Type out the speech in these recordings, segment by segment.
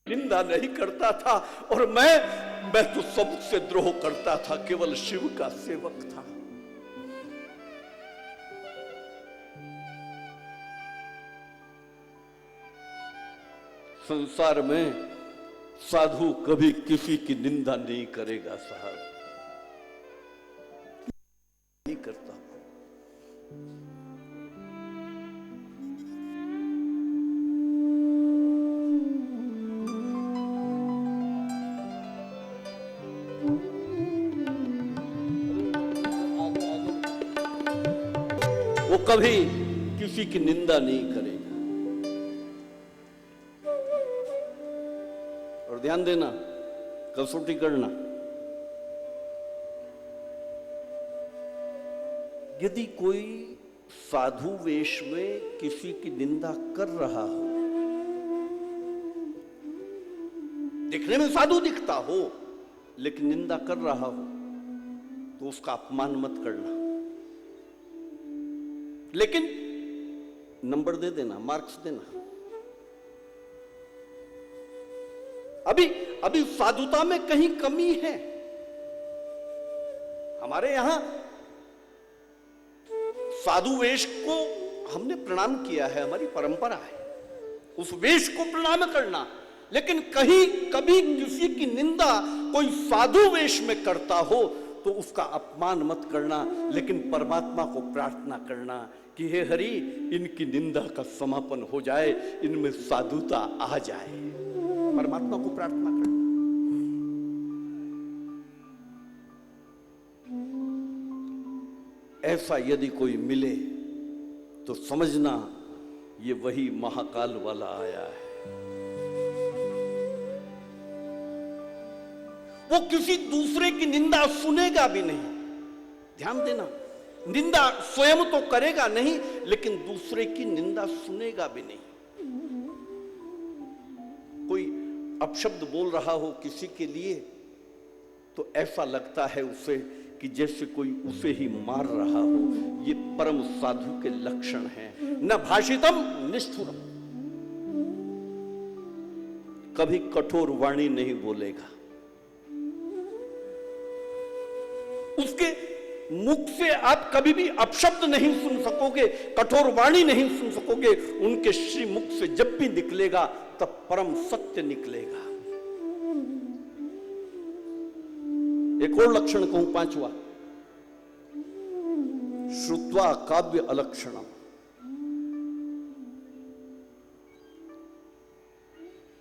निंदा नहीं करता था और मैं तो सबसे द्रोह करता था, केवल शिव का सेवक था। संसार में साधु कभी किसी की निंदा नहीं करेगा साहब, नहीं करता। वो कभी किसी की निंदा नहीं करेगा। और ध्यान देना, कसौटी करना, यदि कोई साधु वेश में किसी की निंदा कर रहा हो, दिखने में साधु दिखता हो लेकिन निंदा कर रहा हो, तो उसका अपमान मत करना, लेकिन नंबर दे देना, मार्क्स देना। अभी साधुता में कहीं कमी है। हमारे यहां साधु वेश को हमने प्रणाम किया है, हमारी परंपरा है उस वेश को प्रणाम करना, लेकिन कहीं कभी किसी की निंदा कोई साधु वेश में करता हो तो उसका अपमान मत करना, लेकिन परमात्मा को प्रार्थना करना कि हे हरि, इनकी निंदा का समापन हो जाए, इनमें साधुता आ जाए। परमात्मा को प्रार्थना करना। ऐसा यदि कोई मिले तो समझना ये वही महाकाल वाला आया है। वो किसी दूसरे की निंदा सुनेगा भी नहीं। ध्यान देना, निंदा स्वयं तो करेगा नहीं, लेकिन दूसरे की निंदा सुनेगा भी नहीं। कोई अपशब्द बोल रहा हो किसी के लिए तो ऐसा लगता है उसे कि जैसे कोई उसे ही मार रहा हो। ये परम साधु के लक्षण हैं। न भाषितम निष्ठुरम, कभी कठोर वाणी नहीं बोलेगा। उसके मुख से आप कभी भी अपशब्द नहीं सुन सकोगे, कठोर वाणी नहीं सुन सकोगे। उनके श्री मुख से जब भी निकलेगा तब परम सत्य निकलेगा। एक और लक्षण कहूं, पांचवा, श्रुत्वा काव्य अलक्षणम।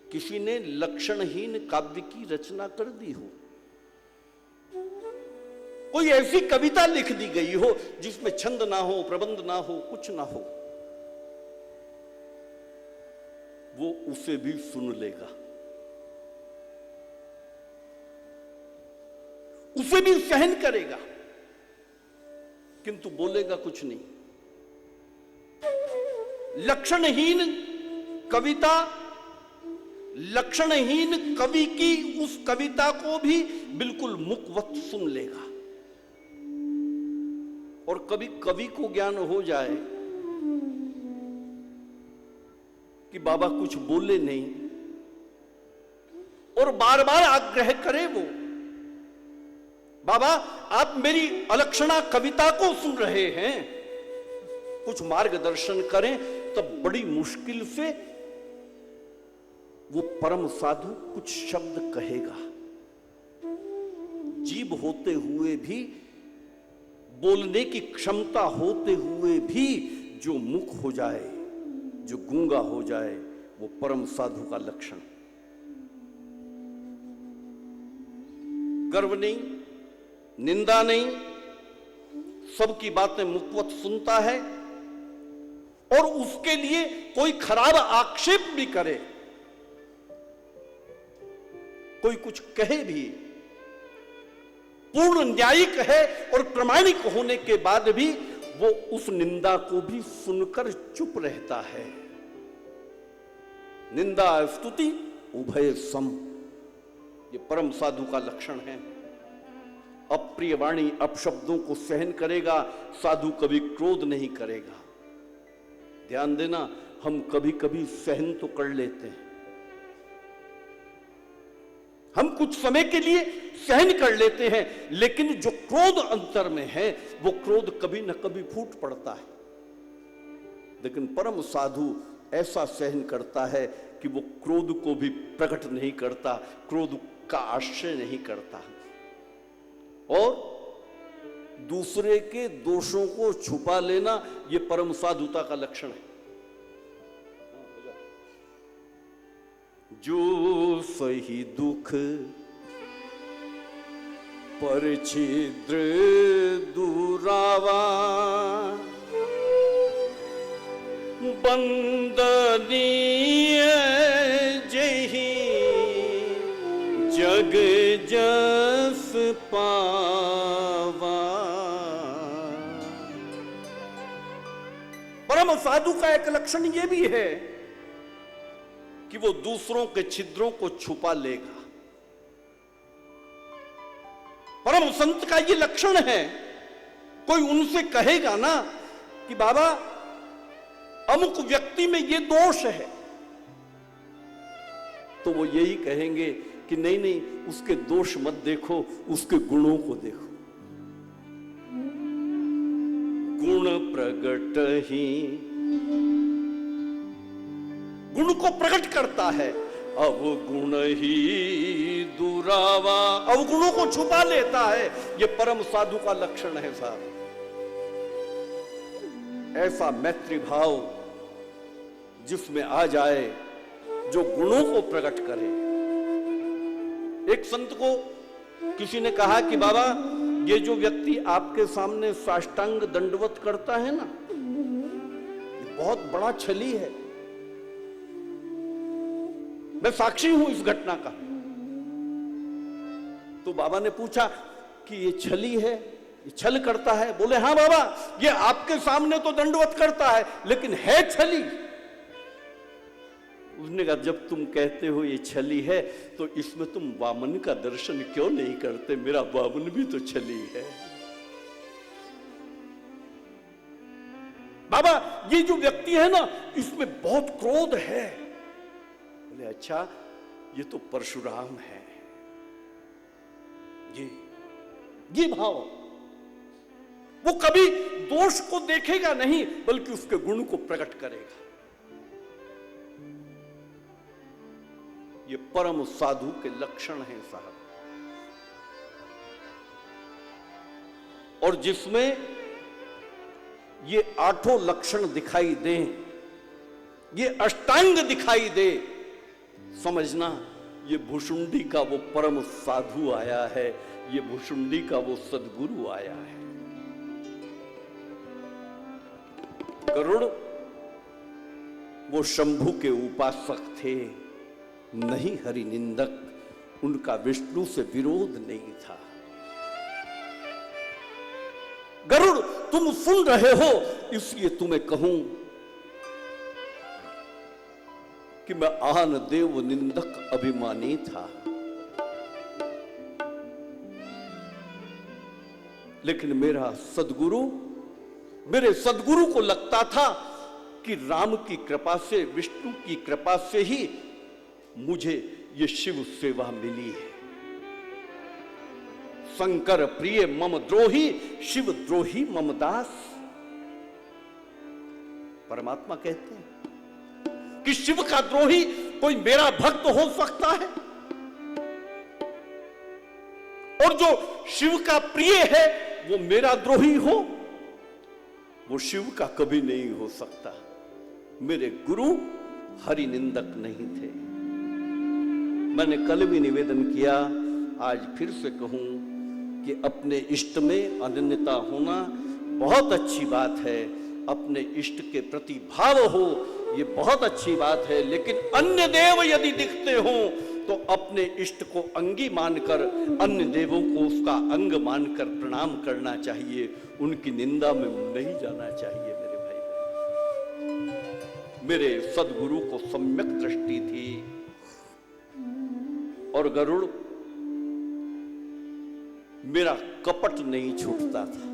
किसी ने लक्षणहीन काव्य की रचना कर दी हो, कोई ऐसी कविता लिख दी गई हो जिसमें छंद ना हो, प्रबंध ना हो, कुछ ना हो, वो उसे भी सुन लेगा, उसे भी सहन करेगा, किंतु बोलेगा कुछ नहीं। लक्षणहीन कविता, लक्षणहीन कवि की उस कविता को भी बिल्कुल मुखवत सुन लेगा। और कभी कवि को ज्ञान हो जाए कि बाबा कुछ बोले नहीं, और बार बार आग्रह करे वो, बाबा आप मेरी अलक्षणा कविता को सुन रहे हैं, कुछ मार्गदर्शन करें, तब बड़ी मुश्किल से वो परम साधु कुछ शब्द कहेगा। जीभ होते हुए भी, बोलने की क्षमता होते हुए भी जो मुख हो जाए, जो गूंगा हो जाए, वो परम साधु का लक्षण। गर्व नहीं, निंदा नहीं, सबकी बातें मुखवत सुनता है, और उसके लिए कोई खराब आक्षेप भी करे, कोई कुछ कहे भी, पूर्ण न्यायिक है, और प्रामाणिक होने के बाद भी वो उस निंदा को भी सुनकर चुप रहता है। निंदा स्तुति उभय सम, ये परम साधु का लक्षण है। अप्रिय वाणी, अपशब्दों को सहन करेगा। साधु कभी क्रोध नहीं करेगा। ध्यान देना, हम कभी कभी सहन तो कर लेते हैं, हम कुछ समय के लिए सहन कर लेते हैं, लेकिन जो क्रोध अंतर में है वो क्रोध कभी न कभी फूट पड़ता है। लेकिन परम साधु ऐसा सहन करता है कि वो क्रोध को भी प्रकट नहीं करता, क्रोध का आश्रय नहीं करता, और दूसरे के दोषों को छुपा लेना ये परम साधुता का लक्षण है। जो सही दुख पर छिद्र दुरावा, बंदनीय जही जग जस पावा। परम साधु का एक लक्षण यह भी है कि वो दूसरों के छिद्रों को छुपा लेगा। परम संत का ये लक्षण है, कोई उनसे कहेगा ना कि बाबा अमुक व्यक्ति में ये दोष है, तो वो यही कहेंगे कि नहीं नहीं, उसके दोष मत देखो, उसके गुणों को देखो। गुण प्रगट ही गुण को प्रकट करता है, अवगुण ही दुरावा, अवगुणों को छुपा लेता है। ये परम साधु का लक्षण है साहब। ऐसा मैत्री भाव जिसमें आ जाए, जो गुणों को प्रकट करे। एक संत को किसी ने कहा कि बाबा ये जो व्यक्ति आपके सामने साष्टांग दंडवत करता है ना, ये बहुत बड़ा छली है, मैं साक्षी हूं इस घटना का। तो बाबा ने पूछा कि ये छली है, ये छल करता है? बोले हाँ बाबा, ये आपके सामने तो दंडवत करता है, लेकिन है छली। उसने कहा जब तुम कहते हो ये छली है, तो इसमें तुम वामन का दर्शन क्यों नहीं करते? मेरा वामन भी तो छली है। बाबा ये जो व्यक्ति है ना, इसमें बहुत क्रोध है। बोले अच्छा, ये तो परशुराम है। ये भाव, वो कभी दोष को देखेगा नहीं, बल्कि उसके गुण को प्रकट करेगा। ये परम साधु के लक्षण हैं साहब। और जिसमें ये आठों लक्षण दिखाई दें, ये अष्टांग दिखाई दे, समझना ये भुषुंडी का वो परम साधु आया है, ये भुषुंडी का वो सद्गुरु आया है। गरुड़ वो शंभु के उपासक थे, नहीं हरि निंदक, उनका विष्णु से विरोध नहीं था। गरुड़ तुम सुन रहे हो, इसलिए तुम्हें कहूं कि मैं आन देव निंदक अभिमानी था, लेकिन मेरे सदगुरु को लगता था कि राम की कृपा से, विष्णु की कृपा से ही मुझे ये शिव सेवा मिली है। शंकर प्रिय मम द्रोही, शिव द्रोही मम दास। परमात्मा कहते हैं कि शिव का द्रोही कोई मेरा भक्त हो सकता है, और जो शिव का प्रिय है वो मेरा द्रोही हो, वो शिव का कभी नहीं हो सकता। मेरे गुरु हरि निंदक नहीं थे। मैंने कल भी निवेदन किया, आज फिर से कहूं कि अपने इष्ट में अनन्यता होना बहुत अच्छी बात है, अपने इष्ट के प्रति भाव हो, ये बहुत अच्छी बात है। लेकिन अन्य देव यदि दिखते हों तो अपने इष्ट को अंगी मानकर, अन्य देवों को उसका अंग मानकर प्रणाम करना चाहिए, उनकी निंदा में नहीं जाना चाहिए। मेरे भाई, मेरे सदगुरु को सम्यक दृष्टि थी, और गरुड़ मेरा कपट नहीं छूटता था।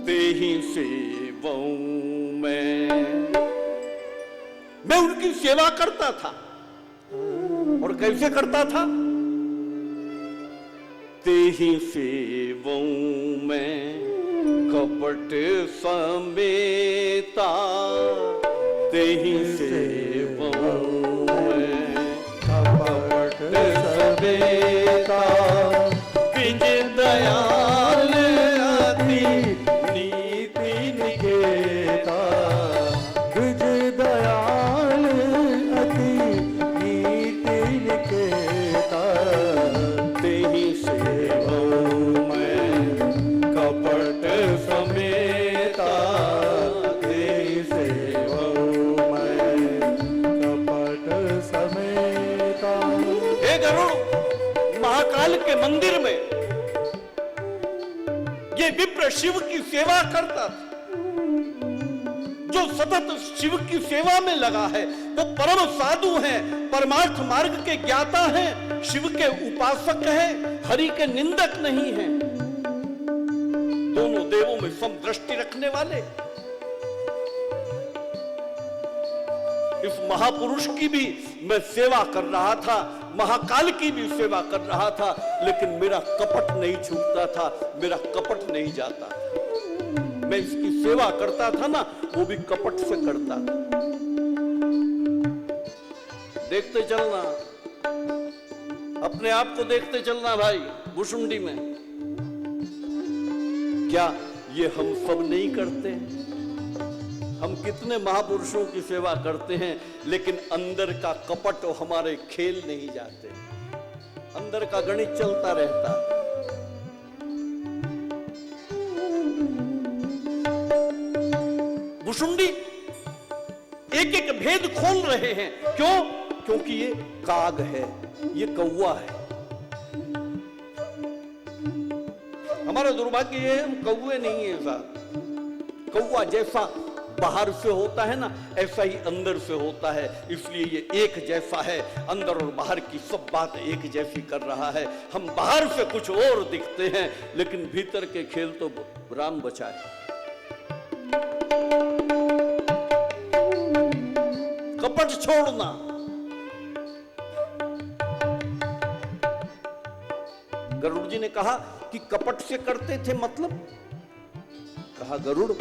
तेहि सेवऊं मैं उनकी सेवा करता था। और कैसे करता था? तेहि सेवों में कपट समेता, तेहि सेवों में कपट समेता, द्विज दयाल अति नीति निकेता, द्विज दयाल अति नीति निकेता, तेहि सेवों में कपट समेता, तेहि सेवों में कपट समेता। हे गरुड़, महाकाल के मंदिर में ये विप्र शिव की सेवा करता था। जो सतत शिव की सेवा में लगा है वो परम साधु है, परमार्थ मार्ग के ज्ञाता हैं, शिव के उपासक हैं, हरि के निंदक नहीं हैं, दोनों देवों में समदृष्टि रखने वाले। इस महापुरुष की भी मैं सेवा कर रहा था, महाकाल की भी सेवा कर रहा था, लेकिन मेरा कपट नहीं छूटता था, मेरा कपट नहीं जाता था। मैं इसकी सेवा करता था ना, वो भी कपट से करता था। देखते चलना, अपने आप को देखते चलना भाई, भुशुंडी में। क्या ये हम सब नहीं करते? हम कितने महापुरुषों की सेवा करते हैं, लेकिन अंदर का कपट और हमारे खेल नहीं जाते, अंदर का गणित चलता रहता। भुशुंडी एक एक भेद खोल रहे हैं। क्यों? क्योंकि ये काग है, ये कौवा है। हमारा दुर्भाग्य ये है, हम कौवे नहीं है साहब। कौवा जैसा बाहर से होता है ना, ऐसा ही अंदर से होता है, इसलिए ये एक जैसा है। अंदर और बाहर की सब बात एक जैसी कर रहा है। हम बाहर से कुछ और दिखते हैं, लेकिन भीतर के खेल तो राम बचाए। कपट छोड़ना। गरुड़ जी ने कहा कि कपट से करते थे, मतलब? कहा गरुड़,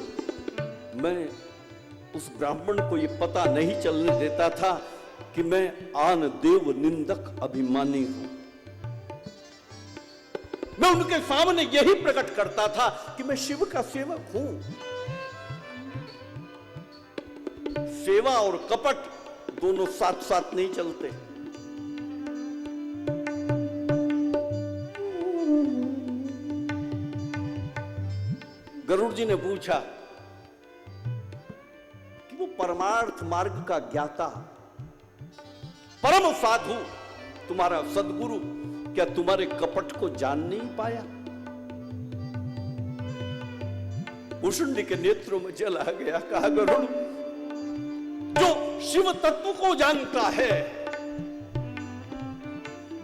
मैं उस ब्राह्मण को ये पता नहीं चलने देता था कि मैं आन देव निंदक अभिमानी हूं। मैं उनके सामने यही प्रकट करता था कि मैं शिव का सेवक हूं। सेवा और कपट दोनों साथ साथ नहीं चलते। गरुड़ जी ने पूछा कि वो परमार्थ मार्ग का ज्ञाता, परम साधु, तुम्हारा सदगुरु, क्या तुम्हारे कपट को जान नहीं पाया? भुशुंडी के नेत्रों में जल आ गया। कहा गरुड़, जो शिव तत्व को जानता है,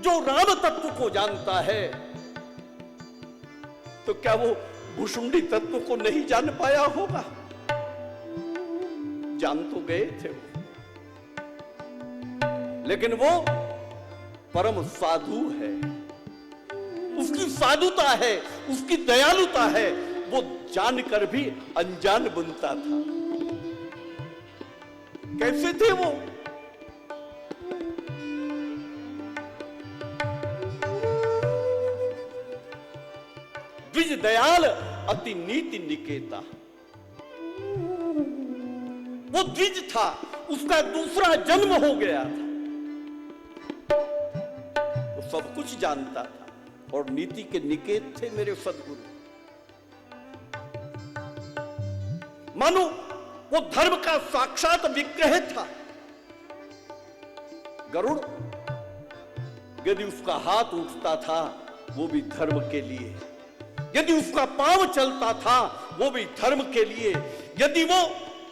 जो राम तत्व को जानता है, तो क्या वो भुशुंडी तत्व को नहीं जान पाया होगा? जान तो गए थे वो, लेकिन वो परम साधु है, उसकी साधुता है, उसकी दयालुता है, वो जानकर भी अनजान बनता था। कैसे थे वो? द्विज दयाल अति नीति निकेता। वो द्विज था, उसका दूसरा जन्म हो गया था, वो सब कुछ जानता था और नीति के निकेत थे मेरे सदगुरु। मानो वो धर्म का साक्षात विग्रह था। गरुड़, यदि उसका हाथ उठता था वो भी धर्म के लिए, यदि उसका पांव चलता था वो भी धर्म के लिए, यदि वो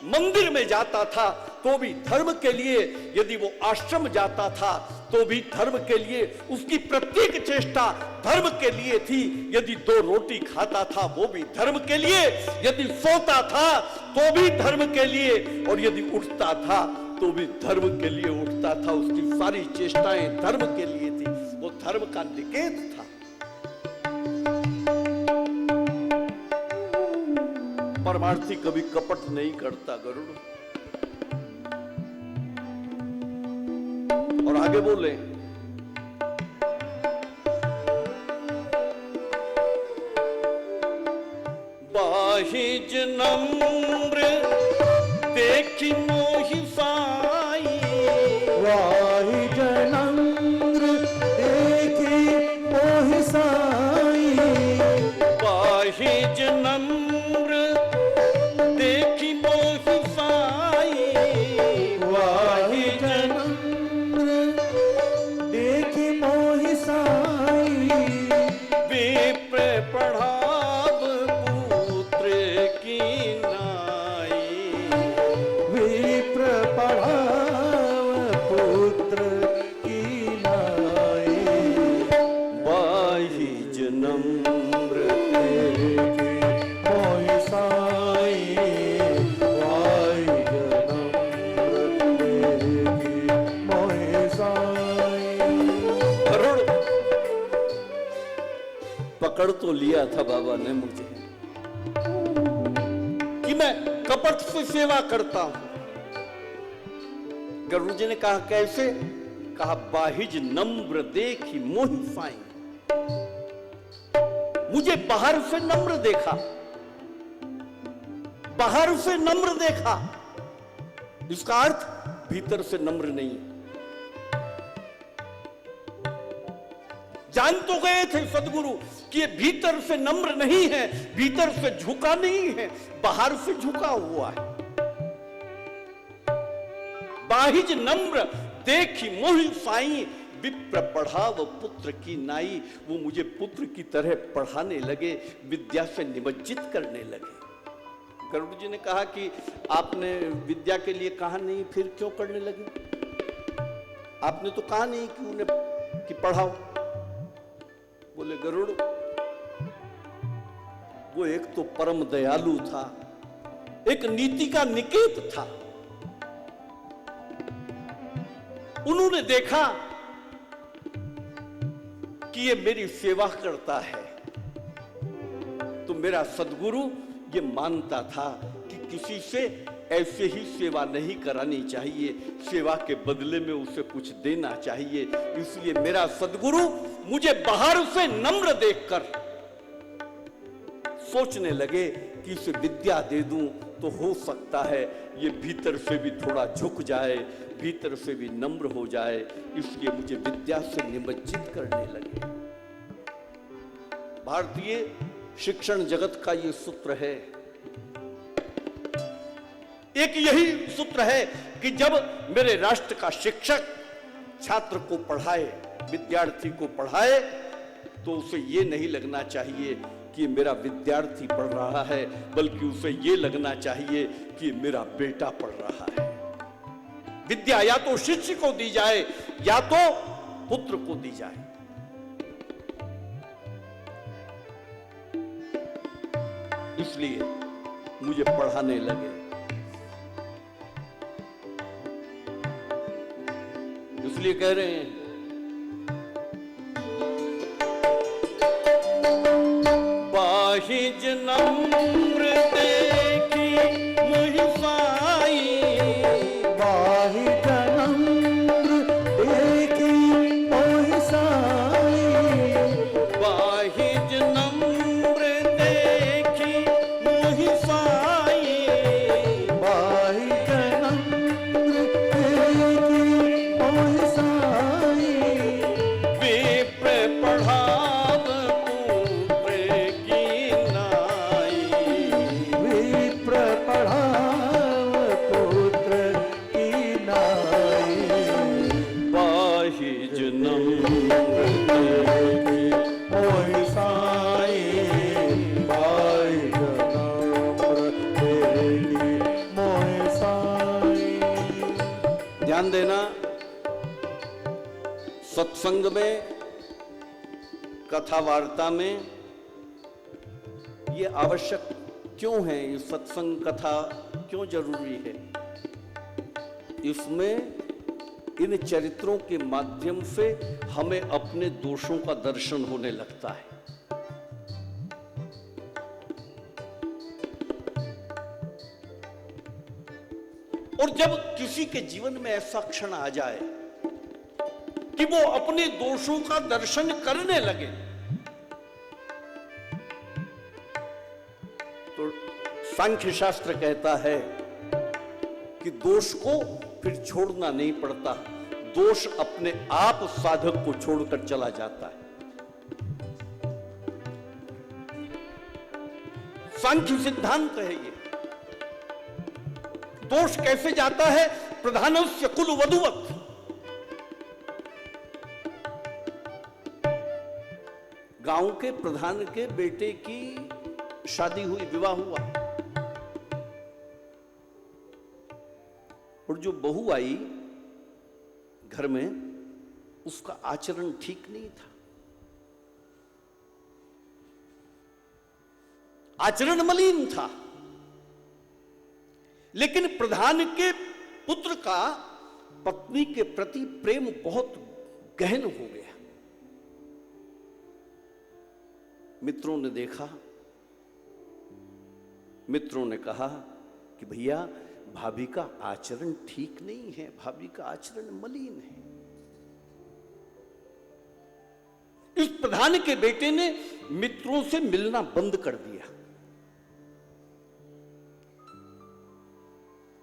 मंदिर में जाता था तो भी धर्म के लिए, यदि वो आश्रम जाता था तो भी धर्म के लिए, उसकी प्रत्येक चेष्टा धर्म के लिए थी। यदि 2 रोटी खाता था वो भी धर्म के लिए, यदि सोता था तो भी धर्म के लिए, और यदि उठता था तो भी धर्म के लिए उठता था। उसकी सारी चेष्टाएं धर्म के लिए थी, वो धर्म का निकेत था। परमार्थी कभी कपट नहीं करता गरुड़। और आगे बोले, बाहिज नम्र देखी मोहि साई, बाहिज नम्र देखी मोहि साई, बाहिज नम्र देखी मोहि साई, बाहिज नम्र देखी मोहि साई, विप्र पढ़ाव पुत्र की नाई, विप्र पढ़ाव पुत्र की नाई, बाहिज नम्र देखी मोहि साई, बाहिज नम्र देखी मोहि साई। गरुड़ पकड़ तो लिया था बाबा ने मुझे कि मैं कपट से सेवा करता हूं। गरुड़ जी ने कहा कैसे? कहा बाहिज नम्र देखी मोहि साई, मुझे बाहर से नम्र देखा, बाहर से नम्र देखा, इसका अर्थ भीतर से नम्र नहीं। जान तो गए थे सदगुरु कि ये भीतर से नम्र नहीं है, भीतर से झुका नहीं है, बाहर से झुका हुआ है। बाहिज नम्र देखी मोहि साई, विप्र पढ़ाव पुत्र की नाई, वो मुझे पुत्र की तरह पढ़ाने लगे, विद्या से निमज्जित करने लगे। गरुड़ जी ने कहा कि आपने विद्या के लिए कहा नहीं, फिर क्यों करने लगे? आपने तो कहा नहीं कि उन्हें कि पढ़ाओ। बोले गरुड़, वो एक तो परम दयालु था, एक नीति का निकेत था। उन्होंने देखा कि ये मेरी सेवा करता है, तो मेरा सदगुरु ये मानता था कि किसी से ऐसे ही सेवा नहीं करानी चाहिए, सेवा के बदले में उसे कुछ देना चाहिए। इसलिए मेरा सदगुरु मुझे बाहर से नम्र देखकर सोचने लगे कि इसे विद्या दे दूं तो हो सकता है ये भीतर से भी थोड़ा झुक जाए, भीतर से भी नम्र हो जाए, इसलिए मुझे विद्या से निमज्जित करने लगे। भारतीय शिक्षण जगत का ये सूत्र है, एक यही सूत्र है कि जब मेरे राष्ट्र का शिक्षक छात्र को पढ़ाए, विद्यार्थी को पढ़ाए, तो उसे ये नहीं लगना चाहिए कि मेरा विद्यार्थी पढ़ रहा है, बल्कि उसे ये लगना चाहिए कि मेरा बेटा पढ़ रहा है। विद्या या तो शिष्य को दी जाए या तो पुत्र को दी जाए। इसलिए मुझे पढ़ाने लगे। इसलिए कह रहे हैं बाहिज नम्र देखी मोहि साई, बाहिज नम्र देखी मोहि साई, बाहिज नम्र देखी मोहि साई, बाहिज नम्र देखी मोहि साई, विप्र पढ़ाव पुत्र की नाई, विप्र पढ़ाव पुत्र की नाई, बाहिज नम्र देखी मोहि साई, बाहिज नम्र देखी मोहि साई। ध्यान देना, सत्संग में, कथा वार्ता में ये आवश्यक क्यों है ये सत्संग कथा, क्यों जरूरी है? इसमें इन चरित्रों के माध्यम से हमें अपने दोषों का दर्शन होने लगता है। और जब किसी के जीवन में ऐसा क्षण आ जाए कि वो अपने दोषों का दर्शन करने लगे, तो सांख्य शास्त्र कहता है कि दोष को फिर छोड़ना नहीं पड़ता, दोष अपने आप साधक को छोड़कर चला जाता है। सांख्य सिद्धांत है ये। दोष कैसे जाता है? प्रधानस्य कुल वधुवत। गांव के प्रधान के बेटे की शादी हुई, विवाह हुआ, और जो बहू आई घर में, उसका आचरण ठीक नहीं था, आचरण मलिन था। लेकिन प्रधान के पुत्र का पत्नी के प्रति प्रेम बहुत गहन हो गया। मित्रों ने देखा, मित्रों ने कहा कि भैया भाभी का आचरण ठीक नहीं है, भाभी का आचरण मलिन है। इस प्रधान के बेटे ने मित्रों से मिलना बंद कर दिया।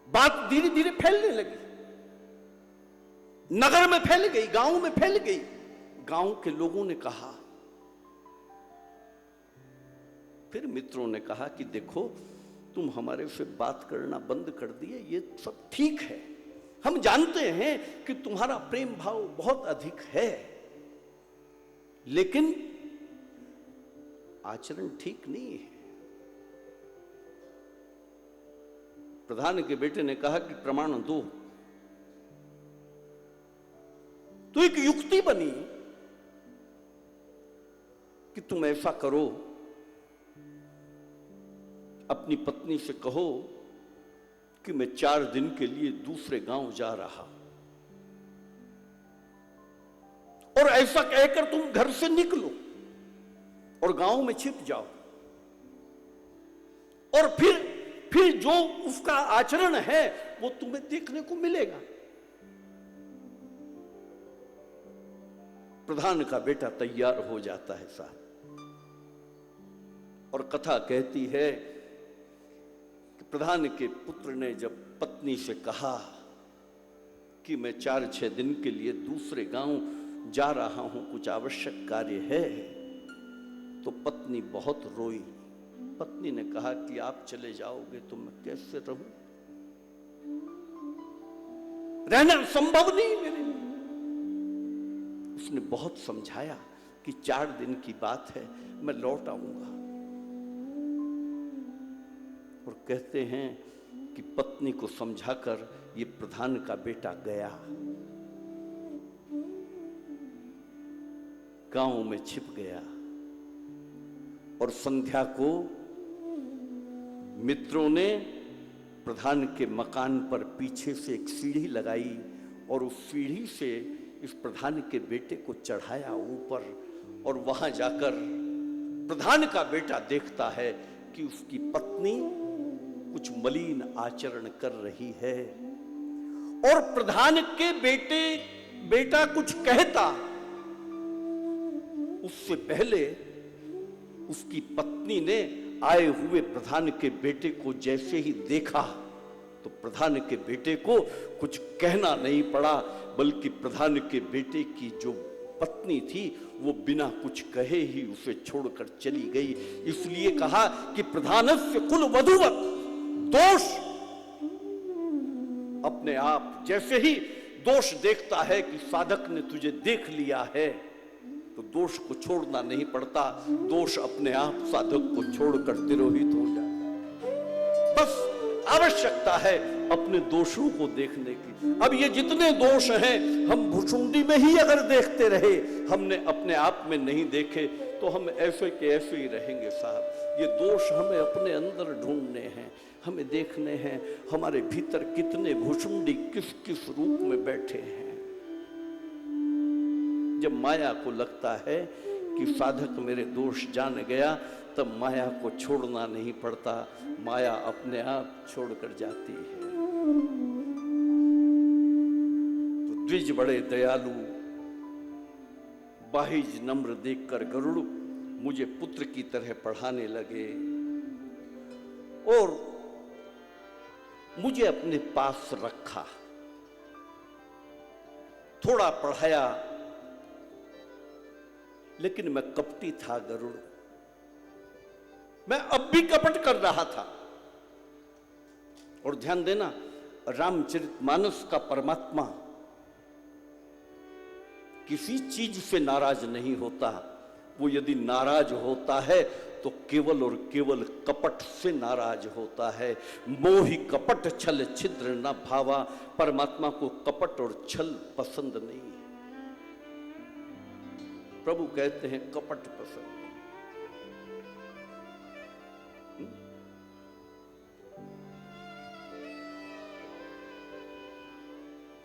बात धीरे धीरे फैलने लगी, नगर में फैल गई, गांव में फैल गई। गांव के लोगों ने कहा, फिर मित्रों ने कहा कि देखो तुम हमारे से बात करना बंद कर दिए, ये सब ठीक है, हम जानते हैं कि तुम्हारा प्रेम भाव बहुत अधिक है, लेकिन आचरण ठीक नहीं है। प्रधान के बेटे ने कहा कि प्रमाण दो। तो एक युक्ति बनी कि तुम ऐसा करो, अपनी पत्नी से कहो कि मैं 4 दिन के लिए दूसरे गांव जा रहा, और ऐसा कहकर तुम घर से निकलो और गांव में छिप जाओ, और फिर जो उसका आचरण है वो तुम्हें देखने को मिलेगा। प्रधान का बेटा तैयार हो जाता है साहब, और कथा कहती है कि प्रधान के पुत्र ने जब पत्नी से कहा कि मैं 4-6 दिन के लिए दूसरे गांव जा रहा हूं, कुछ आवश्यक कार्य है, तो पत्नी बहुत रोई। पत्नी ने कहा कि आप चले जाओगे तो मैं कैसे रहूं, रहना संभव नहीं मेरे लिए। उसने बहुत समझाया कि 4 दिन की बात है, मैं लौट आऊंगा। और कहते हैं कि पत्नी को समझाकर ये प्रधान का बेटा गया, गांव में छिप गया, और संध्या को मित्रों ने प्रधान के मकान पर पीछे से एक सीढ़ी लगाई, और उस सीढ़ी से इस प्रधान के बेटे को चढ़ाया ऊपर, और वहां जाकर प्रधान का बेटा देखता है कि उसकी पत्नी कुछ मलिन आचरण कर रही है, और प्रधान के बेटा कुछ कहता, उससे पहले उसकी पत्नी ने आए हुए प्रधान के बेटे को जैसे ही देखा, तो प्रधान के बेटे को कुछ कहना नहीं पड़ा, बल्कि प्रधान के बेटे की जो पत्नी थी वो बिना कुछ कहे ही उसे छोड़कर चली गई। इसलिए कहा कि प्रधानस्य कुल वधुवत। दोष अपने आप, जैसे ही दोष देखता है कि साधक ने तुझे देख लिया है, तो दोष को छोड़ना नहीं पड़ता, दोष अपने आप साधक को छोड़कर तिरोहित हो जाता है। बस आवश्यकता है अपने दोषों को देखने की। अब ये जितने दोष हैं, हम भुसुंडी में ही अगर देखते रहे, हमने अपने आप में नहीं देखे, तो हम ऐसे के ऐसे ही रहेंगे साहब। ये दोष हमें अपने अंदर ढूंढने हैं, हमें देखने हैं हमारे भीतर कितने भुषुंडी किस किस रूप में बैठे हैं। जब माया को लगता है कि साधक मेरे दोष जान गया, तब माया को छोड़ना नहीं पड़ता, माया अपने आप छोड़कर जाती है। तो द्विज बड़े दयालु, बाहिज नम्र देखकर गरुड़ मुझे पुत्र की तरह पढ़ाने लगे और मुझे अपने पास रखा, थोड़ा पढ़ाया, लेकिन मैं कपटी था गरुड़, मैं अब भी कपट कर रहा था। और ध्यान देना, रामचरितमानस का परमात्मा किसी चीज से नाराज नहीं होता, वो यदि नाराज होता है तो केवल और केवल कपट से नाराज होता है। मोहि कपट छल छिद्र न भावा, परमात्मा को कपट और छल पसंद नहीं है। प्रभु कहते हैं कपट पसंद नहीं।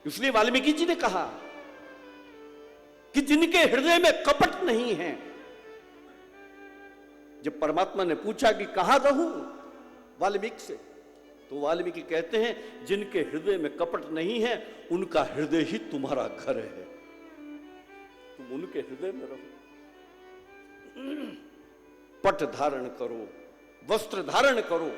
इसलिए वाल्मीकि जी ने कहा कि जिनके हृदय में कपट नहीं है, जब परमात्मा ने पूछा कि कहां रहूं वाल्मीकि से, तो वाल्मीकि कहते हैं जिनके हृदय में कपट नहीं है उनका हृदय ही तुम्हारा घर है, तुम उनके हृदय में रहो। पट धारण करो, वस्त्र धारण करो,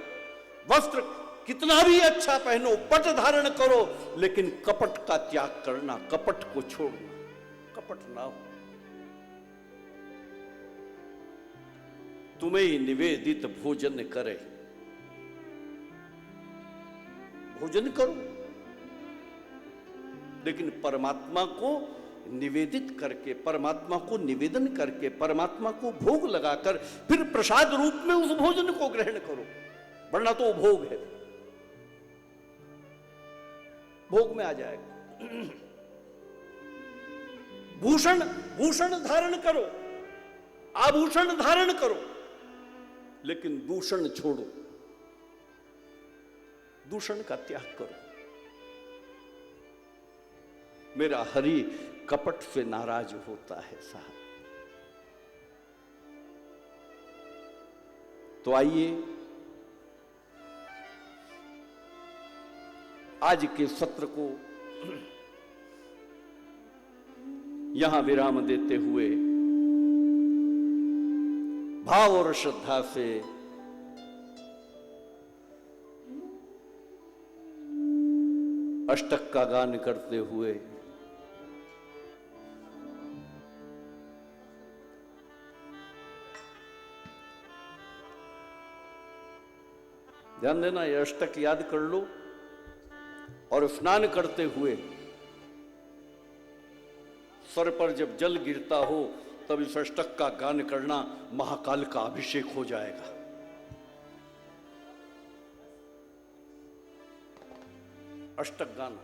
वस्त्र कितना भी अच्छा पहनो, पट धारण करो, लेकिन कपट का त्याग करना, कपट को छोड़ना, कपट ना हो। तुम्हें ही निवेदित भोजन करे, भोजन करो, लेकिन परमात्मा को निवेदित करके, परमात्मा को निवेदन करके, परमात्मा को भोग लगाकर फिर प्रसाद रूप में उस भोजन को ग्रहण करो, वरना तो भोग है, भोग में आ जाएगा। भूषण भूषण धारण करो, आभूषण धारण करो, लेकिन दूषण छोड़ो, दूषण का त्याग करो। मेरा हरि कपट से नाराज होता है साहब। तो आइए आज के सत्र को यहां विराम देते हुए भाव और श्रद्धा से अष्टक का गान करते हुए ध्यान देना, ये अष्टक याद कर लो और स्नान करते हुए सर पर जब जल गिरता हो तब इस अष्टक का गान करना, महाकाल का अभिषेक हो जाएगा। अष्टक गान।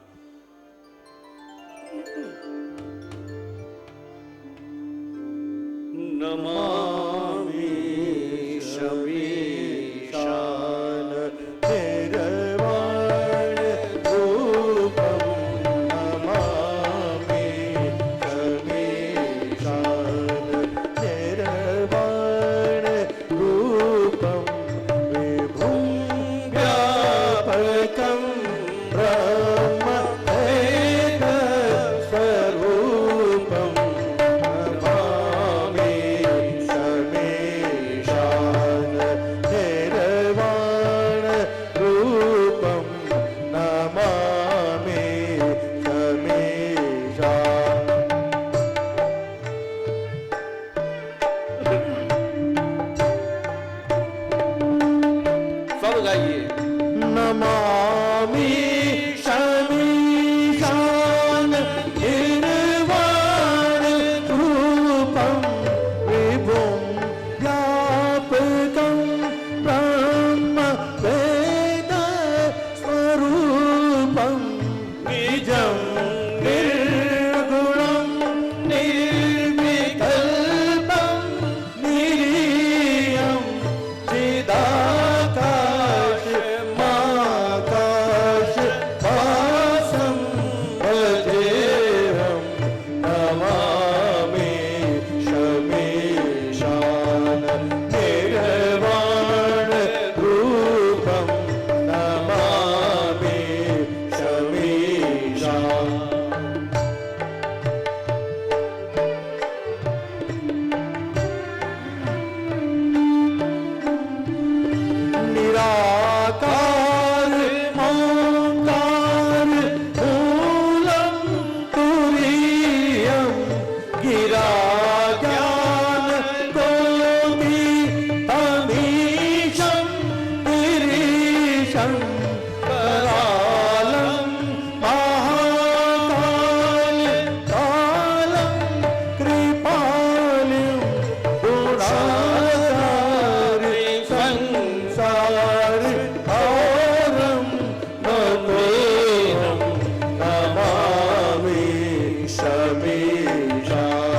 नमामि शमीशान निर्वाण रूपम, नमामि शमीशान निर्वाण रूपम, विभुं व्यापकं ब्रह्म वेद स्वरूपं, नमामि शमीशान निर्वाण रूपं, नमामि शमीशान। सब गाइए। नमामि शमीशान निर्वाण रूपं, विभुं व्यापकं ब्रह्म वेद स्वरूपं, निजं निर्गुणं निर्विकल्पं निरीयं शङ्करालं महाकालं कालं कृपालुं गुणाधारि संसारि हारं नतोऽहं नमामि शमीशान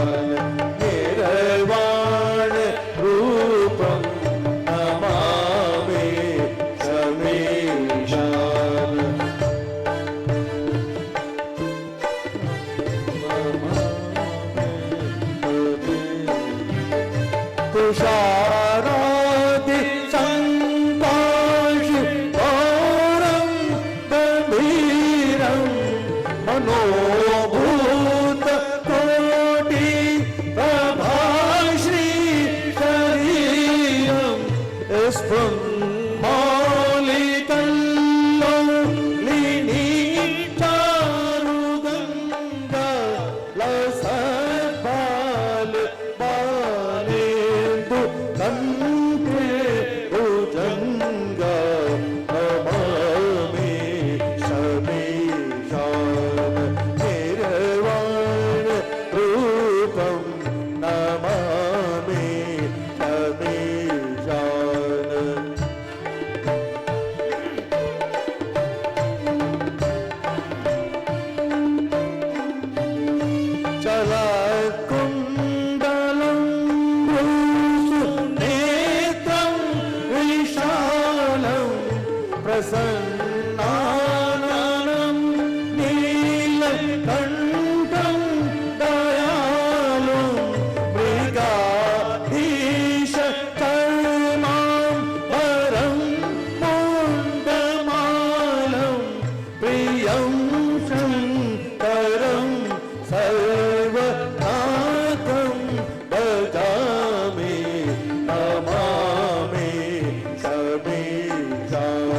निर्वाण रूपं नमामि शमीशान तुषारादि संकाश गौरं गंभीरं मनोभूत कोटि प्रभाश्री शरीरं स्फुन्मौलिकल्लोलिनी चारुगङ्गा लसत्बाल बालेन्दु कण्ठे भुजङ्गा नमामि शमीशान निर्वाण रूपं नमामि शमीशान चलकुण्डलं नेत्रं विशालं प्रसन्नाननं नीलकण्ठं दयालुं मृगाधीश कर्मां वरं मुण्डमालं प्रियं शङ्करं सर्वनाथं भजामि नमामि शमीशान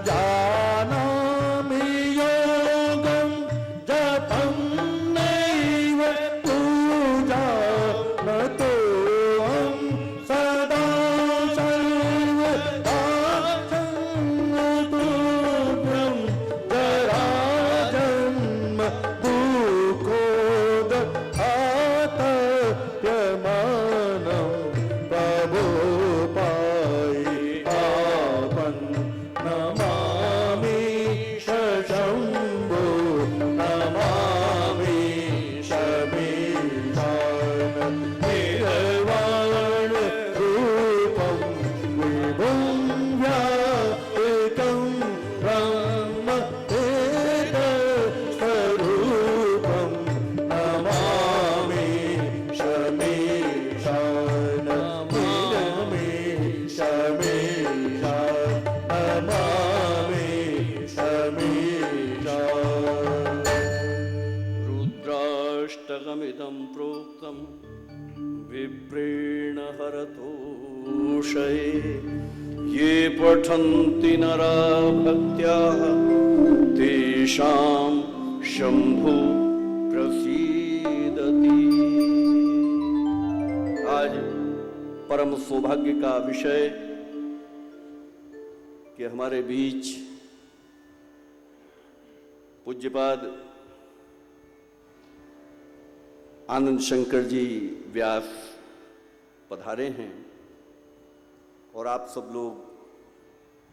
जानामि योगं जपं नैव पूजानतोऽहं सदा सर्वदा तुभ्यं जराजन्म दुःखोदघातप्यमानं प्रभो पाहि पापं नमामि शम्भो नमामि शमीशान निर्वाण रूपं विभुं व्यापकं ब्रह्म स्वरूपं नमामि शमीशान नमामि शमीशान नमामि शमीशान रुद्राष्टकमिदं प्रोक्तं विप्रेण हरतोषये ये पठन्ति नरा भक्त्या तेषां शंभु प्रसीदति। आज परम सौभाग्य का विषय कि हमारे बीच पूज्यपाद आनंद शंकर जी व्यास पधारे हैं और आप सब लोग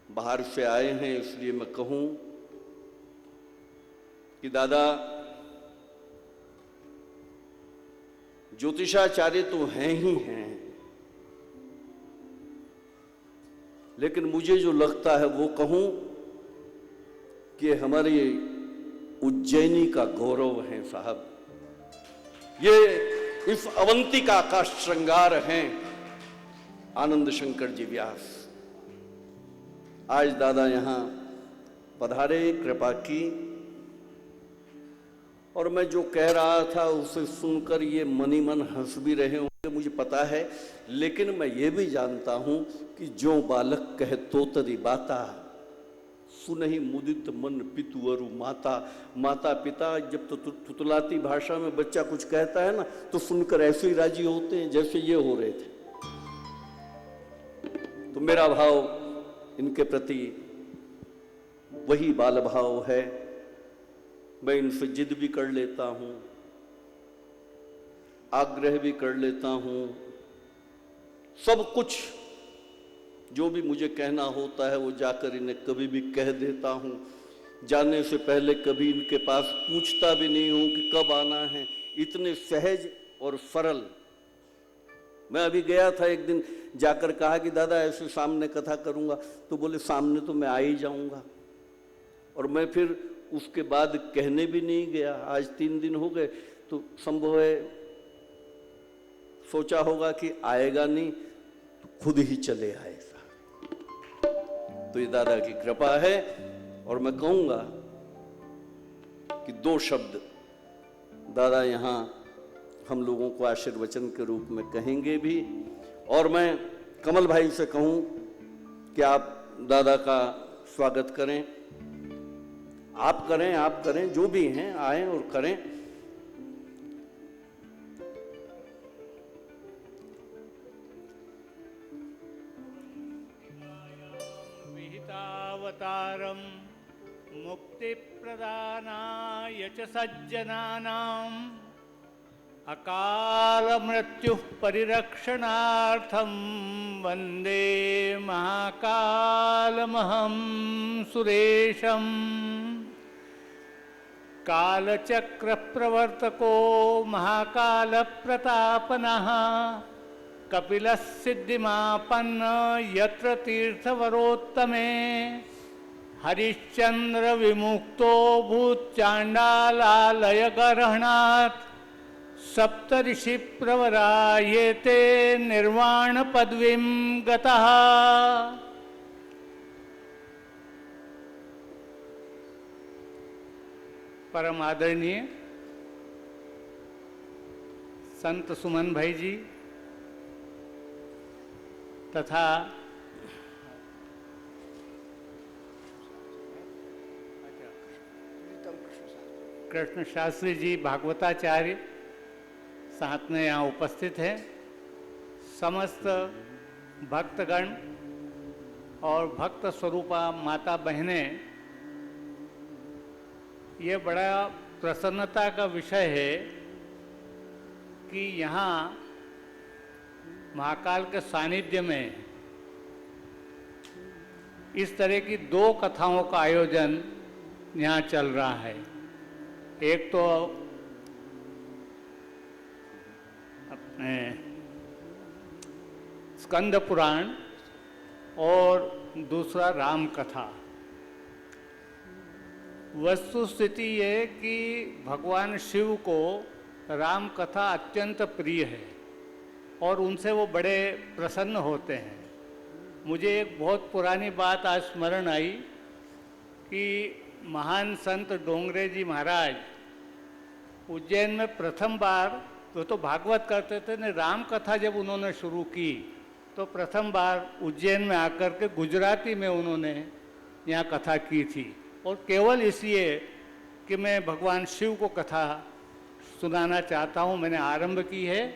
बाहर से आए हैं, इसलिए मैं कहूं कि दादा ज्योतिषाचार्य तो हैं ही हैं, लेकिन मुझे जो लगता है वो कहूं कि हमारे उज्जैनी का गौरव है साहब। ये इस अवंतिका का श्रृंगार हैं आनंद शंकर जी व्यास। आज दादा यहां पधारे, कृपा की, और मैं जो कह रहा था उसे सुनकर ये मनी मन हंस भी रहे होंगे, मुझे पता है, लेकिन मैं ये भी जानता हूं कि जो बालक कहे तोतरी बाता सुनहि मुदित मन पितुअरु माता। माता पिता जब तो तुतलाती भाषा में बच्चा कुछ कहता है ना, तो सुनकर ऐसे ही राजी होते हैं जैसे ये हो रहे थे। तो मेरा भाव इनके प्रति वही बाल भाव है। मैं इनसे जिद भी कर लेता हूं, आग्रह भी कर लेता हूं, सब कुछ जो भी मुझे कहना होता है वो जाकर इन्हें कभी भी कह देता हूं। जाने से पहले कभी इनके पास पूछता भी नहीं हूं कि कब आना है। इतने सहज और सरल। मैं अभी गया था एक दिन, जाकर कहा कि दादा ऐसे सामने कथा करूंगा, तो बोले सामने तो मैं आ ही जाऊंगा। और मैं फिर उसके बाद कहने भी नहीं गया। आज 3 दिन हो गए, तो संभव है सोचा होगा कि आएगा नहीं, तो खुद ही चले आए। तो ये दादा की कृपा है। और मैं कहूंगा कि 2 शब्द दादा यहां हम लोगों को आशीर्वचन के रूप में कहेंगे भी। और मैं कमल भाई से कहूं कि आप दादा का स्वागत करें। आप करें, जो भी हैं आए और करें। विहितावतारं मुक्तिप्रदानाय च सज्जनानाम् अकाल मृत्युः परिरक्षणार्थं वन्दे महाकालमहं सुरेशम्। कालचक्रप्रवर्तको महाकालप्रतापनः कपिलः सिद्धिमापन्न यत्र तीर्थवरोत्तमे हरिश्चंद्र विमुक्तो भूचांडालालयगर्हणात् सप्तऋषि प्रवरायेते निर्वाण पदवीं गतः। परम आदरणीय संत सुमन भाई जी तथा कृष्ण शास्त्री जी भागवताचार्य साथ में यहाँ उपस्थित हैं, समस्त भक्तगण और भक्त स्वरूपा माता बहनें, ये बड़ा प्रसन्नता का विषय है कि यहाँ महाकाल के सानिध्य में इस तरह की 2 कथाओं का आयोजन यहाँ चल रहा है। एक तो अपने स्कंद पुराण और दूसरा राम कथा। वस्तु स्थिति ये कि भगवान शिव को राम कथा अत्यंत प्रिय है और उनसे वो बड़े प्रसन्न होते हैं। मुझे एक बहुत पुरानी बात आज स्मरण आई कि महान संत डोंगरे जी महाराज उज्जैन में प्रथम बार वो तो भागवत करते थे ने, राम कथा जब उन्होंने शुरू की तो प्रथम बार उज्जैन में आकर के गुजराती में उन्होंने यहाँ कथा की थी। और केवल इसलिए कि मैं भगवान शिव को कथा सुनाना चाहता हूँ, मैंने आरंभ की है,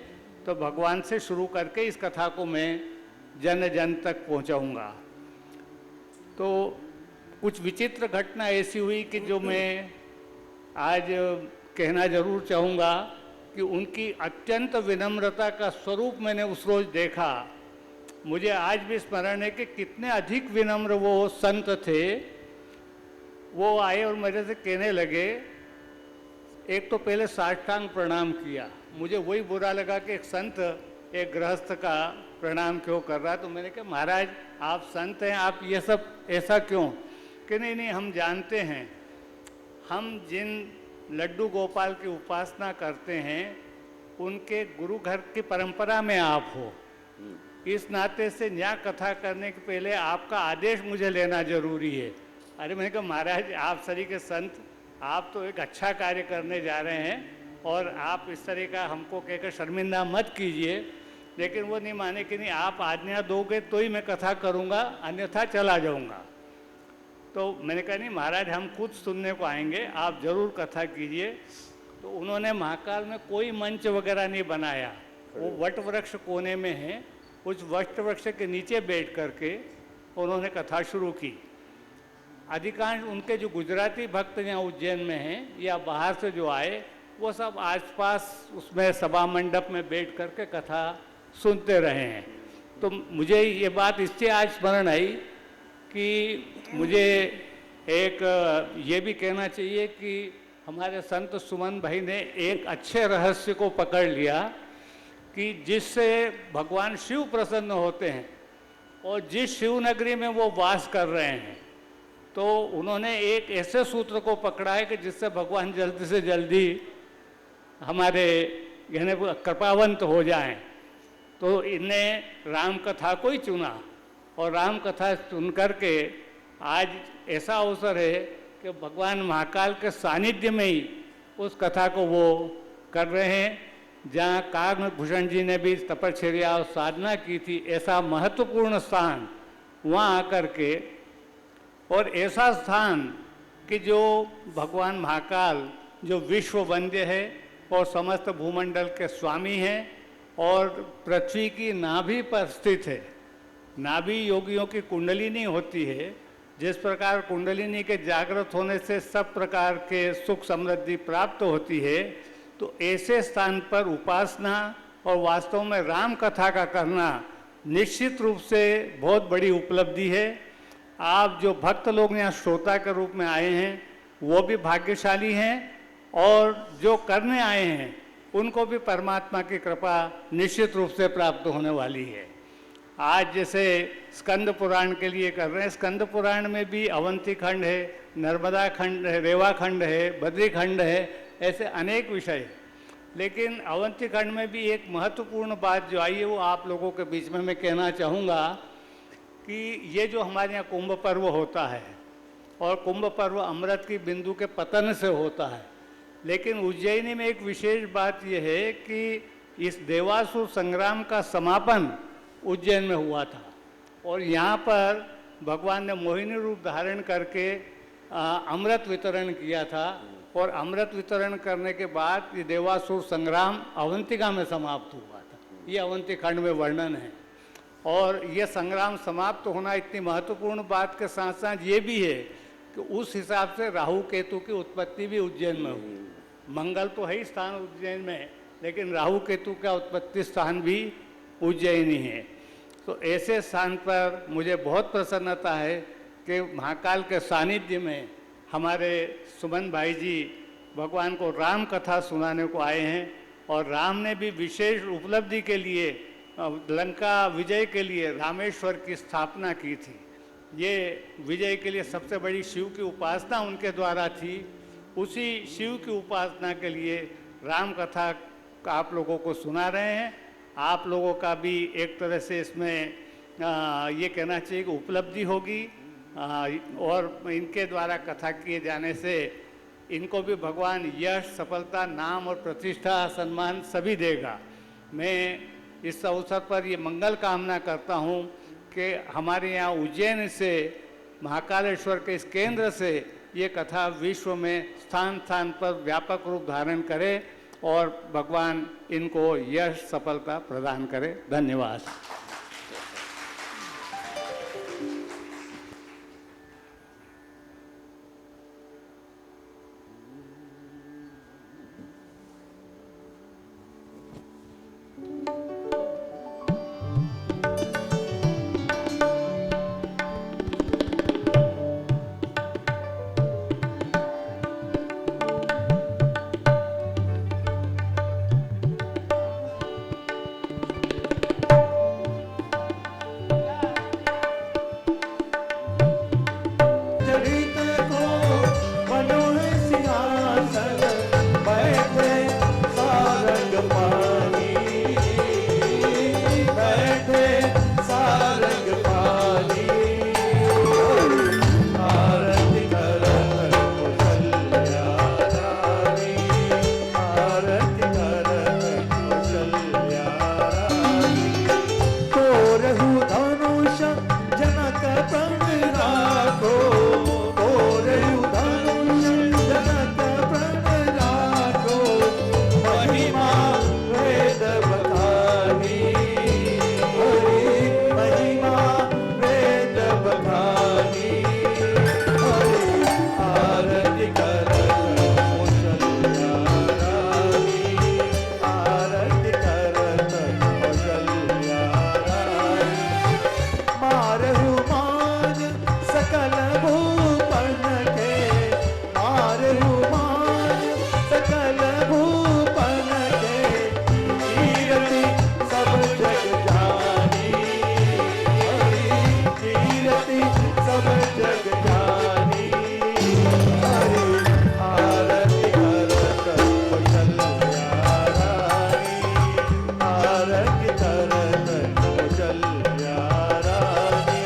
तो भगवान से शुरू करके इस कथा को मैं जन जन तक पहुँचाऊँगा। तो कुछ विचित्र घटना ऐसी हुई कि जो मैं आज कहना जरूर चाहूँगा कि उनकी अत्यंत विनम्रता का स्वरूप मैंने उस रोज़ देखा। मुझे आज भी स्मरण है कि कितने अधिक विनम्र वो संत थे। वो आए और मेरे से कहने लगे, एक तो पहले साष्टांग प्रणाम किया। मुझे वही बुरा लगा कि एक संत एक गृहस्थ का प्रणाम क्यों कर रहा है। तो मैंने कहा महाराज आप संत हैं, आप ये सब ऐसा क्यों? कि नहीं नहीं, हम जानते हैं, हम जिन लड्डू गोपाल की उपासना करते हैं उनके गुरु घर की परंपरा में आप हो, इस नाते से न्याय कथा करने के पहले आपका आदेश मुझे लेना जरूरी है। अरे मैंने कहा महाराज आप सरी के संत, आप तो एक अच्छा कार्य करने जा रहे हैं और आप इस तरह का हमको कहकर शर्मिंदा मत कीजिए। लेकिन वो नहीं माने कि नहीं आप आज्ञा दोगे तो ही मैं कथा करूँगा, अन्यथा चला जाऊँगा। तो मैंने कहा नहीं महाराज हम खुद सुनने को आएंगे, आप ज़रूर कथा कीजिए। तो उन्होंने महाकाल में कोई मंच वगैरह नहीं बनाया, वो वट वृक्ष कोने में है, उस वट वृक्ष के नीचे बैठ करके उन्होंने कथा शुरू की। अधिकांश उनके जो गुजराती भक्त यहाँ उज्जैन में हैं या बाहर से जो आए, वो सब आसपास उसमें सभा मंडप में बैठ करके कथा सुनते रहे हैं। तो मुझे ये बात इससे आज स्मरण आई कि मुझे एक ये भी कहना चाहिए कि हमारे संत सुमन भाई ने एक अच्छे रहस्य को पकड़ लिया कि जिससे भगवान शिव प्रसन्न होते हैं और जिस शिव नगरी में वो वास कर रहे हैं, तो उन्होंने एक ऐसे सूत्र को पकड़ा है कि जिससे भगवान जल्दी से जल्दी हमारे यानी कृपावंत हो जाएं। तो इन्हें राम कथा को ही चुना और राम कथा सुन करके आज ऐसा अवसर है कि भगवान महाकाल के सानिध्य में ही उस कथा को वो कर रहे हैं, जहाँ कागभूषण जी ने भी तपश्चर्या और साधना की थी। ऐसा महत्वपूर्ण स्थान वहाँ आकर के, और ऐसा स्थान कि जो भगवान महाकाल जो विश्व वंद्य है और समस्त भूमंडल के स्वामी हैं और पृथ्वी की नाभि पर स्थित है। नाभि योगियों की कुंडलिनी होती है, जिस प्रकार कुंडलिनी के जागृत होने से सब प्रकार के सुख समृद्धि प्राप्त होती है, तो ऐसे स्थान पर उपासना और वास्तव में राम कथा का करना निश्चित रूप से बहुत बड़ी उपलब्धि है। आप जो भक्त लोग यहाँ श्रोता के रूप में आए हैं वो भी भाग्यशाली हैं और जो करने आए हैं उनको भी परमात्मा की कृपा निश्चित रूप से प्राप्त होने वाली है। आज जैसे स्कंद पुराण के लिए कर रहे हैं, स्कंद पुराण में भी अवंती खंड है, नर्मदा खंड है, रेवा खंड है, बद्री खंड है, ऐसे अनेक विषय। लेकिन अवंती खंड में भी एक महत्वपूर्ण बात जो आई है वो आप लोगों के बीच में मैं कहना चाहूँगा कि ये जो हमारे यहाँ कुंभ पर्व होता है और कुंभ पर्व अमृत की बिंदु के पतन से होता है, लेकिन उज्जैनी में एक विशेष बात यह है कि इस देवासुर संग्राम का समापन उज्जैन में हुआ था और यहाँ पर भगवान ने मोहिनी रूप धारण करके अमृत वितरण किया था और अमृत वितरण करने के बाद ये देवासुर संग्राम अवंतिका में समाप्त हुआ था। ये अवंती खंड में वर्णन है। और ये संग्राम समाप्त होना इतनी महत्वपूर्ण बात के साथ साथ ये भी है कि उस हिसाब से राहु केतु की उत्पत्ति भी उज्जैन में हुई। मंगल तो है ही स्थान उज्जैन में, लेकिन राहु केतु का उत्पत्ति स्थान भी उज्जैनी है। तो ऐसे स्थान पर मुझे बहुत प्रसन्नता है कि महाकाल के सानिध्य में हमारे सुमन भाई जी भगवान को राम कथा सुनाने को आए हैं। और राम ने भी विशेष उपलब्धि के लिए लंका विजय के लिए रामेश्वर की स्थापना की थी। ये विजय के लिए सबसे बड़ी शिव की उपासना उनके द्वारा थी। उसी शिव की उपासना के लिए राम कथा आप लोगों को सुना रहे हैं। आप लोगों का भी एक तरह से इसमें ये कहना चाहिए कि उपलब्धि होगी। और इनके द्वारा कथा किए जाने से इनको भी भगवान यश, सफलता, नाम और प्रतिष्ठा, सम्मान सभी देगा। मैं इस अवसर पर ये मंगल कामना करता हूँ कि हमारे यहाँ उज्जैन से, महाकालेश्वर के इस केंद्र से ये कथा विश्व में स्थान स्थान पर व्यापक रूप धारण करे और भगवान इनको यश, सफलता प्रदान करे। धन्यवाद। जड़ित को मनोहर सिंहासन बैठे सारंग पानी, बैठे सारंग पानी। आरती करत कौशल्या रानी, आरती करत कौशल्या रानी। तोरहु धनुष जनक प्रण राखो, तोरहु धनुष जनक प्रण राखो। महिमा वेद बखानी, हरि महिमा वेद बखानी। हरि आरती करत कौशल्या रानी, आरती करत कौशल्या रानी। मारहु मान सकल भूपन के, मारहु मान सकल भूपन के। कीरति सब जग जानी, हरि कीरति सब जग जानी। हरि आरती करत कौशल्या रानी, आरती करत कौशल्या रानी।